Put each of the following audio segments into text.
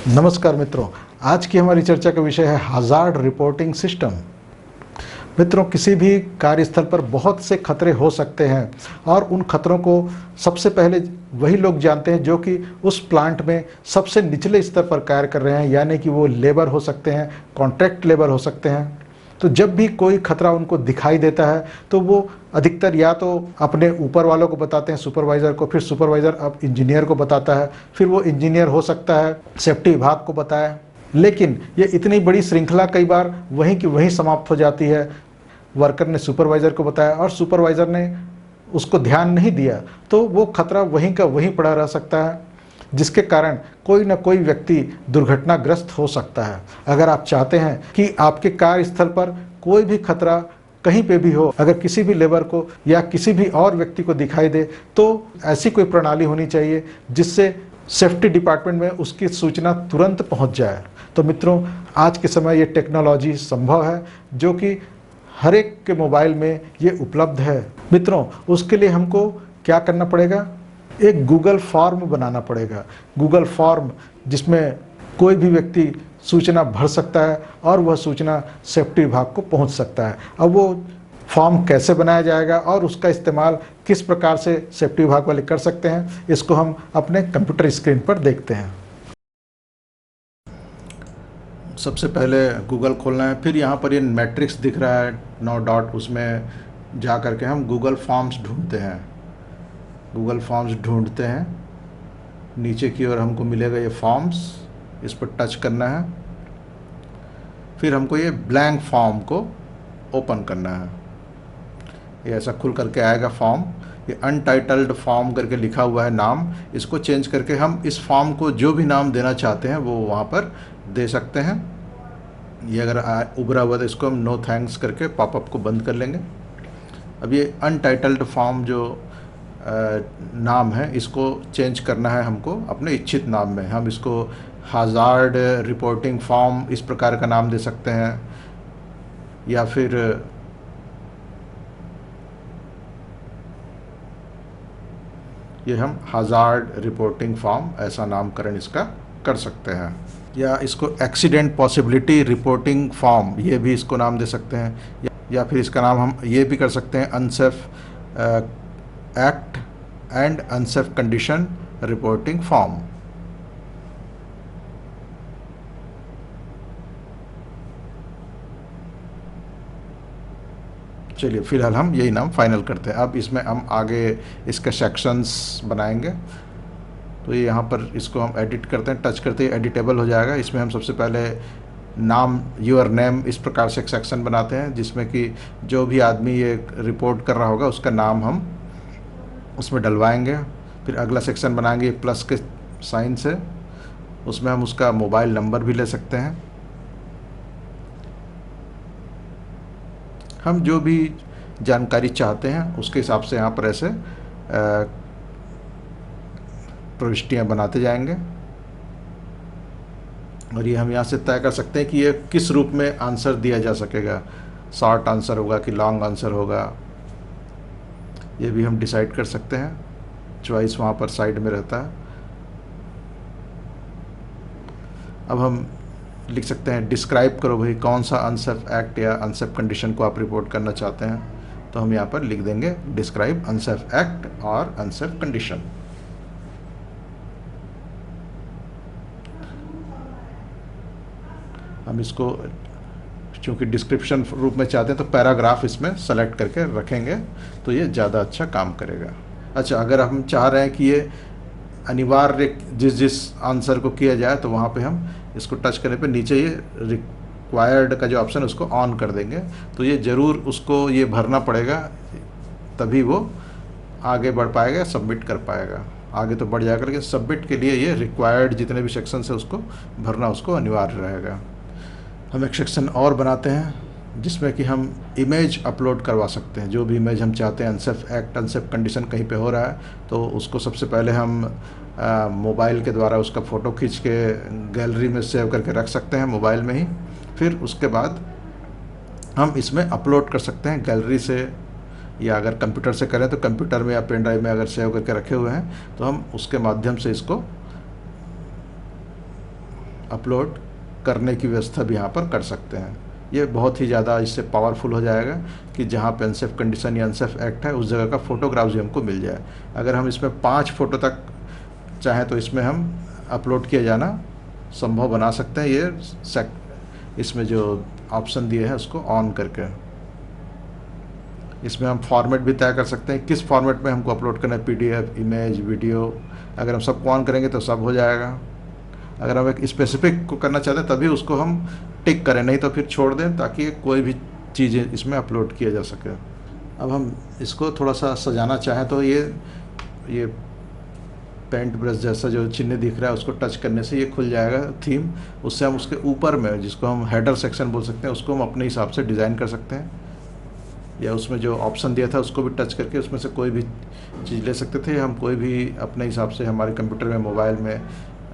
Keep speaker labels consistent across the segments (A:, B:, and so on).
A: नमस्कार मित्रों, आज की हमारी चर्चा का विषय है हज़ार्ड रिपोर्टिंग सिस्टम। मित्रों, किसी भी कार्यस्थल पर बहुत से खतरे हो सकते हैं और उन खतरों को सबसे पहले वही लोग जानते हैं जो कि उस प्लांट में सबसे निचले स्तर पर कार्य कर रहे हैं, यानी कि वो लेबर हो सकते हैं, कॉन्ट्रैक्ट लेबर हो सकते हैं। तो जब भी कोई खतरा उनको दिखाई देता है तो वो अधिकतर या तो अपने ऊपर वालों को बताते हैं, सुपरवाइज़र को, फिर सुपरवाइज़र अब इंजीनियर को बताता है, फिर वो इंजीनियर हो सकता है सेफ्टी विभाग को बताए। लेकिन ये इतनी बड़ी श्रृंखला कई बार वहीं की वहीं समाप्त हो जाती है। वर्कर ने सुपरवाइज़र को बताया और सुपरवाइज़र ने उसको ध्यान नहीं दिया, तो वो खतरा वहीं का वहीं पड़ा रह सकता है, जिसके कारण कोई ना कोई व्यक्ति दुर्घटनाग्रस्त हो सकता है। अगर आप चाहते हैं कि आपके कार्यस्थल पर कोई भी खतरा कहीं पे भी हो, अगर किसी भी लेबर को या किसी भी और व्यक्ति को दिखाई दे, तो ऐसी कोई प्रणाली होनी चाहिए जिससे सेफ्टी डिपार्टमेंट में उसकी सूचना तुरंत पहुंच जाए। तो मित्रों, आज के समय ये टेक्नोलॉजी संभव है जो कि हर एक के मोबाइल में ये उपलब्ध है। मित्रों, उसके लिए हमको क्या करना पड़ेगा? एक गूगल फॉर्म बनाना पड़ेगा। गूगल फॉर्म जिसमें कोई भी व्यक्ति सूचना भर सकता है और वह सूचना सेफ्टी विभाग को पहुंच सकता है। अब वो फॉर्म कैसे बनाया जाएगा और उसका इस्तेमाल किस प्रकार से सेफ्टी विभाग वाले कर सकते हैं, इसको हम अपने कंप्यूटर स्क्रीन पर देखते हैं। सबसे पहले गूगल खोलना है, फिर यहाँ पर ये मैट्रिक्स दिख रहा है 9 डॉट, उसमें जा करके हम गूगल फॉर्म्स ढूंढते हैं। गूगल फॉर्म्स ढूंढते हैं, नीचे की ओर हमको मिलेगा ये फॉर्म्स, इस पर टच करना है। फिर हमको ये ब्लैंक फॉर्म को ओपन करना है। ये ऐसा खुल करके आएगा फॉर्म। ये अनटाइटल्ड फॉर्म करके लिखा हुआ है नाम, इसको चेंज करके हम इस फॉर्म को जो भी नाम देना चाहते हैं वो वहाँ पर दे सकते हैं। ये अगर उभरा हुआ तो इसको हम नो थैंक्स करके पॉपअप को बंद कर लेंगे। अब ये अनटाइटल्ड फॉर्म जो नाम है, इसको चेंज करना है हमको अपने इच्छित नाम में। हम इसको हज़ार्ड रिपोर्टिंग फॉर्म इस प्रकार का नाम दे सकते हैं, या फिर ये हम हज़ार्ड रिपोर्टिंग फॉर्म ऐसा नामकरण इसका कर सकते हैं, या इसको एक्सीडेंट पॉसिबिलिटी रिपोर्टिंग फॉर्म ये भी इसको नाम दे सकते हैं, या फिर इसका नाम हम ये भी कर सकते हैं unsafe act and unsafe condition reporting form. चलिए, फिलहाल हम यही नाम फाइनल करते हैं। अब इसमें हम आगे इसके सेक्शंस बनाएंगे। तो ये यहाँ पर इसको हम एडिट करते हैं, टच करते ही एडिटेबल हो जाएगा। इसमें हम सबसे पहले नाम, योर नेम, इस प्रकार से एक सेक्शन बनाते हैं जिसमें कि जो भी आदमी ये रिपोर्ट कर रहा होगा उसका नाम हम उसमें डलवाएंगे। फिर अगला सेक्शन बनाएंगे प्लस के साइन से, उसमें हम उसका मोबाइल नंबर भी ले सकते हैं। हम जो भी जानकारी चाहते हैं उसके हिसाब से यहाँ पर ऐसे प्रविष्टियाँ बनाते जाएंगे। और ये हम यहाँ से तय कर सकते हैं कि ये किस रूप में आंसर दिया जा सकेगा, शॉर्ट आंसर होगा कि लॉन्ग आंसर होगा, ये भी हम डिसाइड कर सकते हैं। चॉइस वहाँ पर साइड में रहता है। अब हम लिख सकते हैं डिस्क्राइब करो भाई, कौन सा अनसेफ एक्ट या अनसेफ कंडीशन को आप रिपोर्ट करना चाहते हैं। तो हम यहाँ पर लिख देंगे डिस्क्राइब अनसेफ एक्ट और अनसेफ कंडीशन। हम इसको चूँकि डिस्क्रिप्शन रूप में चाहते हैं तो पैराग्राफ इसमें सेलेक्ट करके रखेंगे तो ये ज़्यादा अच्छा काम करेगा। अच्छा, अगर हम चाह रहे हैं कि ये अनिवार्य जिस आंसर को किया जाए तो वहाँ पे हम इसको टच करने पे नीचे ये रिक्वायर्ड का जो ऑप्शन है उसको ऑन कर देंगे। तो ये ज़रूर उसको ये भरना पड़ेगा, तभी वो आगे बढ़ पाएगा, सबमिट कर पाएगा। आगे तो बढ़ जाएगा, लेकिन सबमिट के लिए ये रिक्वायर्ड जितने भी सेक्शन है उसको भरना उसको अनिवार्य रहेगा। हम एक सेक्शन और बनाते हैं जिसमें कि हम इमेज अपलोड करवा सकते हैं। जो भी इमेज हम चाहते हैं, अनसेफ एक्ट, अनसेफ कंडीशन कहीं पे हो रहा है तो उसको सबसे पहले हम मोबाइल के द्वारा उसका फ़ोटो खींच के गैलरी में सेव करके रख सकते हैं मोबाइल में ही। फिर उसके बाद हम इसमें अपलोड कर सकते हैं गैलरी से, या अगर कंप्यूटर से करें तो कंप्यूटर में या पेन ड्राइव में अगर सेव करके रखे हुए हैं तो हम उसके माध्यम से इसको अपलोड करने की व्यवस्था भी यहाँ पर कर सकते हैं। ये बहुत ही ज़्यादा इससे पावरफुल हो जाएगा कि जहाँ पे अनसेफ कंडीशन या अनसेफ एक्ट है उस जगह का फ़ोटोग्राफ भी हमको मिल जाए। अगर हम इसमें 5 फ़ोटो तक चाहें तो इसमें हम अपलोड किया जाना संभव बना सकते हैं। ये इसमें जो ऑप्शन दिए हैं उसको ऑन करके इसमें हम फॉर्मेट भी तय कर सकते हैं किस फॉर्मेट में हमको अपलोड करना है, PDF, इमेज, वीडियो। अगर हम सबको ऑन करेंगे तो सब हो जाएगा। अगर हम एक स्पेसिफिक को करना चाहते हैं तभी उसको हम टिक करें, नहीं तो फिर छोड़ दें ताकि कोई भी चीज़ें इसमें अपलोड किया जा सके। अब हम इसको थोड़ा सा सजाना चाहें तो ये पेंट ब्रश जैसा जो चिन्ह दिख रहा है उसको टच करने से ये खुल जाएगा थीम। उससे हम उसके ऊपर में जिसको हम हेडर सेक्शन बोल सकते हैं उसको हम अपने हिसाब से डिज़ाइन कर सकते हैं, या उसमें जो ऑप्शन दिया था उसको भी टच करके उसमें से कोई भी चीज़ ले सकते थे। हम कोई भी अपने हिसाब से हमारे कंप्यूटर में, मोबाइल में,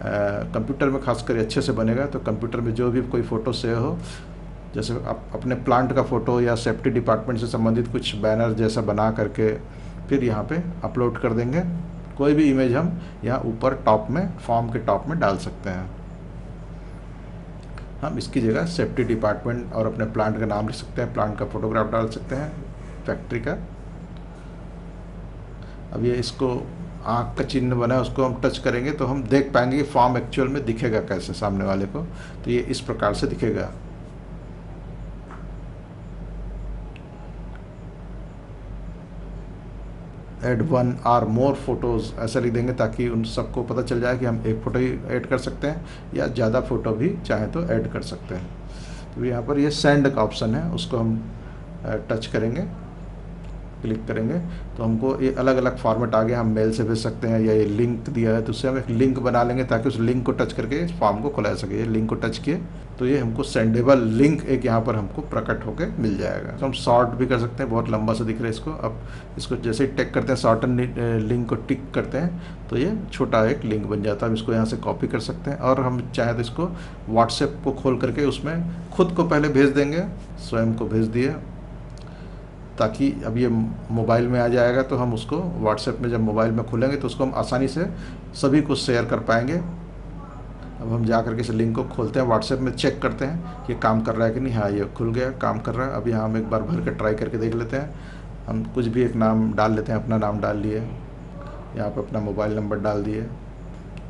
A: कंप्यूटर में खासकर अच्छे से बनेगा तो कंप्यूटर में जो भी कोई फ़ोटो सेव हो, जैसे आप अपने प्लांट का फ़ोटो या सेफ्टी डिपार्टमेंट से संबंधित कुछ बैनर जैसा बना करके फिर यहाँ पे अपलोड कर देंगे। कोई भी इमेज हम यहाँ ऊपर टॉप में, फॉर्म के टॉप में डाल सकते हैं। हम इसकी जगह सेफ्टी डिपार्टमेंट और अपने प्लांट का नाम लिख सकते हैं, प्लांट का फोटोग्राफ डाल सकते हैं, फैक्ट्री का। अब ये इसको आँख का चिन्ह बना है उसको हम टच करेंगे तो हम देख पाएंगे कि फॉर्म एक्चुअल में दिखेगा कैसे सामने वाले को। तो ये इस प्रकार से दिखेगा। ऐड 1 और मोर फोटोज़ ऐसा लिख देंगे ताकि उन सबको पता चल जाए कि हम एक फ़ोटो ही ऐड कर सकते हैं या ज़्यादा फ़ोटो भी चाहें तो ऐड कर सकते हैं। तो यहाँ पर ये सेंड का ऑप्शन है, उसको हम टच करेंगे, क्लिक करेंगे तो हमको ये अलग अलग फॉर्मेट आ गया। हम मेल से भेज सकते हैं या ये लिंक दिया है तो उससे हम एक लिंक बना लेंगे ताकि उस लिंक को टच करके इस फॉर्म को खुला सके। ये लिंक को टच किए तो ये हमको सेंडेबल लिंक एक यहाँ पर हमको प्रकट होकर मिल जाएगा। तो हम शॉर्ट भी कर सकते हैं, बहुत लंबा सा दिख रहा है इसको। अब इसको जैसे ही टिक करते हैं, शॉर्टन लिंक को टिक करते हैं तो ये छोटा एक लिंक बन जाता है। हम इसको यहाँ से कॉपी कर सकते हैं और हम चाहें तो इसको व्हाट्सएप को खोल करके उसमें खुद को पहले भेज देंगे, स्वयं को भेज दिए, ताकि अब ये मोबाइल में आ जाएगा तो हम उसको व्हाट्सएप में जब मोबाइल में खोलेंगे तो उसको हम आसानी से सभी को शेयर कर पाएंगे। अब हम जा करके इस लिंक को खोलते हैं, व्हाट्सएप में चेक करते हैं कि काम कर रहा है कि नहीं। हाँ, ये खुल गया, काम कर रहा है। अब यहाँ हम एक बार भर के ट्राई करके देख लेते हैं। हम कुछ भी एक नाम डाल लेते हैं, अपना नाम डाल लिए, यहाँ पर अपना मोबाइल नंबर डाल दिए।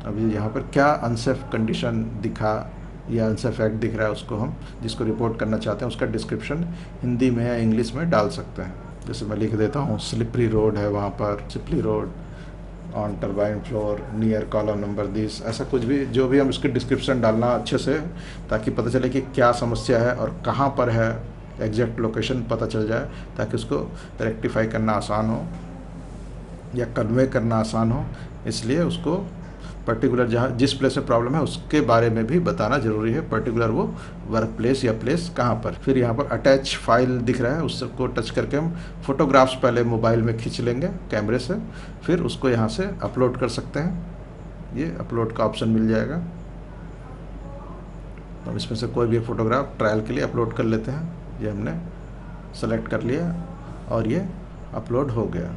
A: अभी यहाँ पर क्या अनसेफ कंडीशन दिखा या अनसेफ एक्ट दिख रहा है उसको हम जिसको रिपोर्ट करना चाहते हैं उसका डिस्क्रिप्शन हिंदी में या इंग्लिश में डाल सकते हैं। जैसे मैं लिख देता हूँ, स्लिपरी रोड है वहाँ पर, slippery road on turbine floor near column number this, ऐसा कुछ भी जो भी हम इसके डिस्क्रिप्शन डालना अच्छे से, ताकि पता चले कि क्या समस्या है और कहाँ पर है, एग्जैक्ट लोकेशन पता चल जाए ताकि उसको रेक्टिफाई करना आसान हो या कन्वे करना आसान हो। इसलिए उसको पर्टिकुलर जहाँ जिस प्लेस में प्रॉब्लम है उसके बारे में भी बताना ज़रूरी है, पर्टिकुलर वो वर्क प्लेस या प्लेस कहाँ पर। फिर यहाँ पर अटैच फाइल दिख रहा है, उसको टच करके हम फोटोग्राफ्स पहले मोबाइल में खींच लेंगे कैमरे से, फिर उसको यहाँ से अपलोड कर सकते हैं। ये अपलोड का ऑप्शन मिल जाएगा। तो हम इसमें से कोई भी फ़ोटोग्राफ ट्रायल के लिए अपलोड कर लेते हैं। ये हमने सेलेक्ट कर लिया और ये अपलोड हो गया।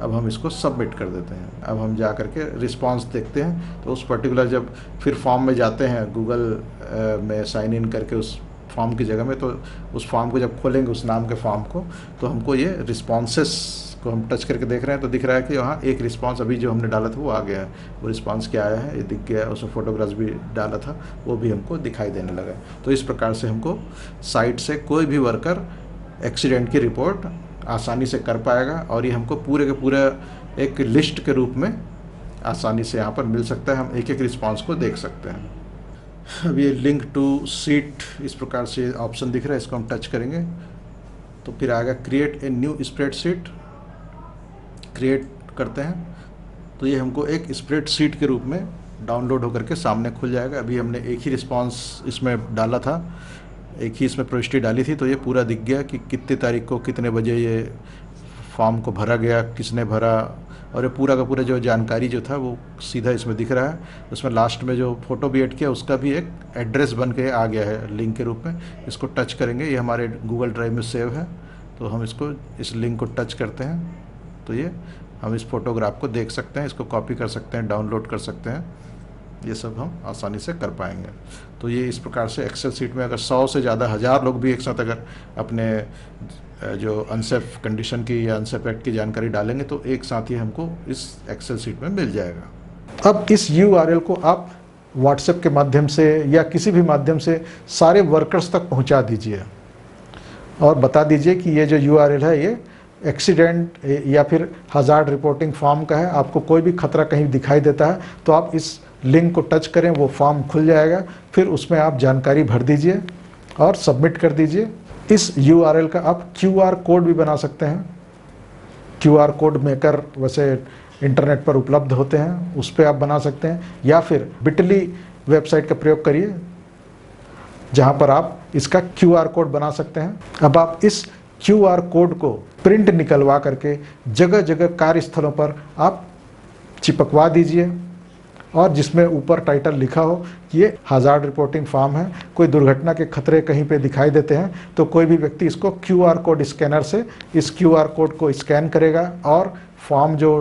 A: अब हम इसको सबमिट कर देते हैं। अब हम जा करके रिस्पांस देखते हैं तो उस पर्टिकुलर जब फिर फॉर्म में जाते हैं गूगल में साइन इन करके उस फॉर्म की जगह में, तो उस फॉर्म को जब खोलेंगे उस नाम के फॉर्म को तो हमको ये रिस्पॉन्सेस को हम टच करके देख रहे हैं तो दिख रहा है कि वहाँ एक रिस्पांस अभी जो हमने डाला था वो आ गया है। वो रिस्पांस क्या आया है ये दिख गया, उसमें फ़ोटोग्राफ्स भी डाला था वो भी हमको दिखाई देने लगा। तो इस प्रकार से हमको साइट से कोई भी वर्कर एक्सीडेंट की रिपोर्ट आसानी से कर पाएगा और ये हमको पूरे के पूरे एक लिस्ट के रूप में आसानी से यहाँ पर मिल सकता है। हम एक एक रिस्पांस को देख सकते हैं। अब ये लिंक टू सीट इस प्रकार से ऑप्शन दिख रहा है, इसको हम टच करेंगे तो फिर आएगा create a new spreadsheet. Create करते हैं तो ये हमको एक स्प्रेडशीट के रूप में डाउनलोड होकर के सामने खुल जाएगा। अभी हमने एक ही रिस्पांस इसमें डाला था, एक ही इसमें प्रविष्टि डाली थी तो ये पूरा दिख गया कि कितनी तारीख को कितने बजे ये फॉर्म को भरा गया, किसने भरा, और ये पूरा का पूरा जो जानकारी जो था वो सीधा इसमें दिख रहा है। उसमें लास्ट में जो फ़ोटो भी ऐड किया उसका भी एक एड्रेस बन के आ गया है लिंक के रूप में। इसको टच करेंगे, ये हमारे गूगल ड्राइव में सेव है तो हम इसको इस लिंक को टच करते हैं तो ये हम इस फोटोग्राफ को देख सकते हैं, इसको कॉपी कर सकते हैं, डाउनलोड कर सकते हैं। ये सब हम आसानी से कर पाएंगे। तो ये इस प्रकार से एक्सेल सीट में अगर 100 से ज़्यादा 1000 लोग भी एक साथ अगर अपने जो अनसेफ कंडीशन की या अनसेफ एक्ट की जानकारी डालेंगे तो एक साथ ही हमको इस एक्सेल सीट में मिल जाएगा। अब इस URL को आप व्हाट्सएप के माध्यम से या किसी भी माध्यम से सारे वर्कर्स तक पहुंचा दीजिए और बता दीजिए कि ये जो URL है ये एक्सीडेंट या फिर हज़ार्ड रिपोर्टिंग फॉर्म का है। आपको कोई भी खतरा कहीं दिखाई देता है तो आप इस लिंक को टच करें, वो फॉर्म खुल जाएगा, फिर उसमें आप जानकारी भर दीजिए और सबमिट कर दीजिए। इस URL का आप QR कोड भी बना सकते हैं। QR कोड मेकर वैसे इंटरनेट पर उपलब्ध होते हैं, उस पर आप बना सकते हैं, या फिर बिटली वेबसाइट का प्रयोग करिए जहां पर आप इसका QR कोड बना सकते हैं। अब आप इस QR कोड को प्रिंट निकलवा करके जगह जगह कार्यस्थलों पर आप चिपकवा दीजिए और जिसमें ऊपर टाइटल लिखा हो ये हज़ार्ड रिपोर्टिंग फॉर्म है। कोई दुर्घटना के खतरे कहीं पे दिखाई देते हैं तो कोई भी व्यक्ति इसको QR कोड स्कैनर से इस QR कोड को स्कैन करेगा और फॉर्म जो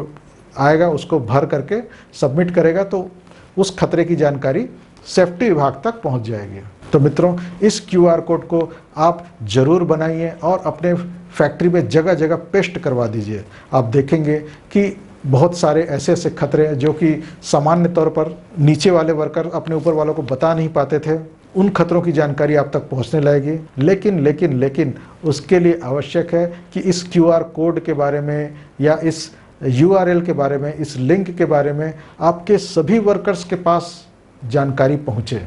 A: आएगा उसको भर करके सबमिट करेगा तो उस खतरे की जानकारी सेफ्टी विभाग तक पहुंच जाएगी। तो मित्रों, इस QR कोड को आप ज़रूर बनाइए और अपने फैक्ट्री में जगह जगह पेस्ट करवा दीजिए। आप देखेंगे कि बहुत सारे ऐसे ऐसे खतरे हैं जो कि सामान्य तौर पर नीचे वाले वर्कर अपने ऊपर वालों को बता नहीं पाते थे, उन खतरों की जानकारी आप तक पहुंचने लगेगी। लेकिन उसके लिए आवश्यक है कि इस QR कोड के बारे में या इस URL के बारे में, इस लिंक के बारे में आपके सभी वर्कर्स के पास जानकारी पहुंचे।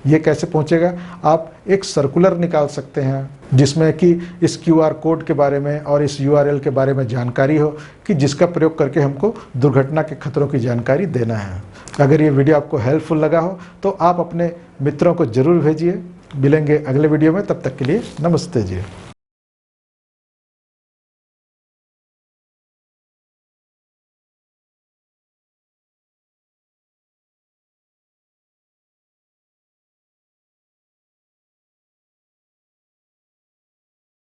A: ये कैसे पहुंचेगा? आप एक सर्कुलर निकाल सकते हैं जिसमें कि इस QR कोड के बारे में और इस URL के बारे में जानकारी हो कि जिसका प्रयोग करके हमको दुर्घटना के खतरों की जानकारी देना है। अगर ये वीडियो आपको हेल्पफुल लगा हो तो आप अपने मित्रों को ज़रूर भेजिए। मिलेंगे अगले वीडियो में, तब तक के लिए नमस्ते जी।